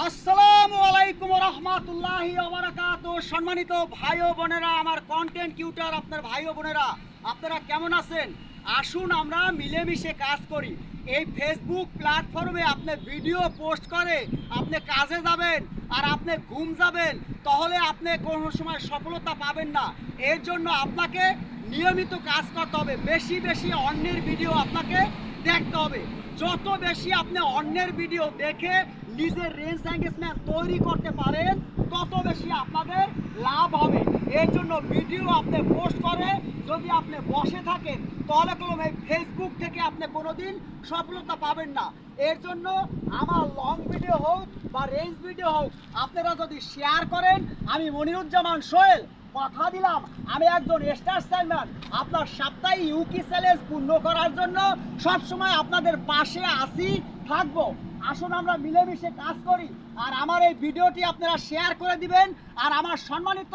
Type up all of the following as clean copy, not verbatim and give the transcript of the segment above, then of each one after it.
আসসালামু আলাইকুম রহমতুল্লাহি ওয়া বারাকাতুহু। সম্মানিত ভাই ও বোনেরা, আমার কন্টেন্ট কিউটার আপনার ভাই ও বোনেরা, আপনারা কেমন আছেন? আসুন আমরা মিলেমিশে কাজ করি। এই ফেসবুক প্ল্যাটফর্মে আপনি ভিডিও পোস্ট করে আপনি কাজে যাবেন আর আপনি ঘুম যাবেন, তাহলে আপনি কোনো সময় সফলতা পাবেন না। এর জন্য আপনাকে নিয়মিত কাজ করতে হবে। বেশি বেশি অন্যের ভিডিও আপনাকে দেখতে হবে। যত বেশি আপনি অন্যের ভিডিও দেখে নিজের রেঞ্জ এঙ্গেজমেন্ট তৈরি করতে পারেন, তত বেশি আপনাদের লাভ হবে। এর জন্য ভিডিও আপনি পোস্ট করে যদি আপনি বসে থাকেন, তাহলে কোনো এই ফেসবুক থেকে আপনি কোনোদিন সফলতা পাবেন না। এর জন্য আমার লং ভিডিও হোক বা রেঞ্জ ভিডিও হোক, আপনারা যদি শেয়ার করেন, আমি মনিরুজ্জামান সোহেল কথা দিলাম, আমি একজন স্টার চ্যানেল আপনার সাপ্তাহিক ইউকি চ্যালেঞ্জ পূর্ণ করার জন্য সবসময় আপনাদের পাশে আসি, থাকবো। আসুন আমরা মিলেমিশে কাজ করি। আর আমার এই ভিডিওটি আপনারা শেয়ার করে দিবেন। আর আমার সম্মানিত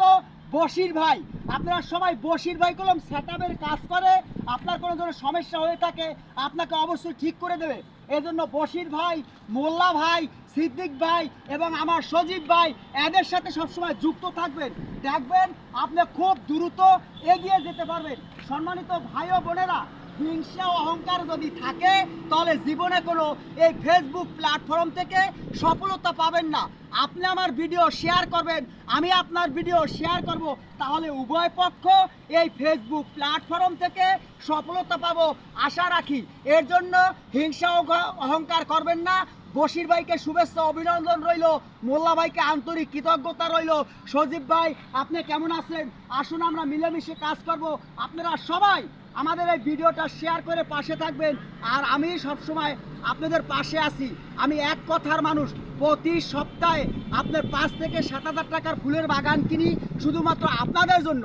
বশির ভাই, আপনারা সবাই বশির ভাই কলম সেটআপের কাজ করে, আপনার কোনো ধরনের সমস্যা হয়ে থাকে আপনাকে অবশ্যই ঠিক করে দেবে। এজন্য বশির ভাই, মোল্লা ভাই, সিদ্দিক ভাই এবং আমার সজীব ভাই, এদের সাথে সবসময় যুক্ত থাকবেন। দেখবেন আপনি খুব দ্রুত এগিয়ে যেতে পারবেন। সম্মানিত ভাই ও বোনেরা, হিংসা অহংকার যদি থাকে, তাহলে জীবনে কোনো এই ফেসবুক প্ল্যাটফর্ম থেকে সফলতা পাবেন না। আপনি আমার ভিডিও শেয়ার করবেন, আমি আপনার ভিডিও শেয়ার করব, তাহলে উভয় পক্ষ এই ফেসবুক প্ল্যাটফর্ম থেকে সফলতা পাবো আশা রাখি। এর জন্য হিংসা অহংকার করবেন না। বশির ভাইকে শুভেচ্ছা অভিনন্দন রইল, মোল্লা ভাইকে আন্তরিক কৃতজ্ঞতা রইল। সজীব ভাই, আপনি কেমন আছেন? আসুন আমরা মিলেমিশে কাজ করব। আপনারা সবাই আমাদের এই ভিডিওটা শেয়ার করে পাশে থাকবেন। আর আমি সবসময় আপনাদের পাশে আছি। আমি এক কথার মানুষ, প্রতি সপ্তাহে আপনার 5 থেকে 7,000 টাকার ফুলের বাগান কিনি শুধুমাত্র আপনাদের জন্য।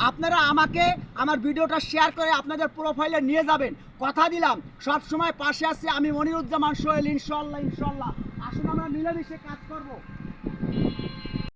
আপনারা আমাকে আমার ভিডিওটা শেয়ার করে আপনাদের প্রোফাইলে নিয়ে যাবেন। কথা দিলাম সব সময় পাশে আছি আমি মনিরুজ্জামান সোহেল, ইনশাল্লাহ ইনশাল্লাহ। আসুন আমরা মিলেমিশে কাজ করব।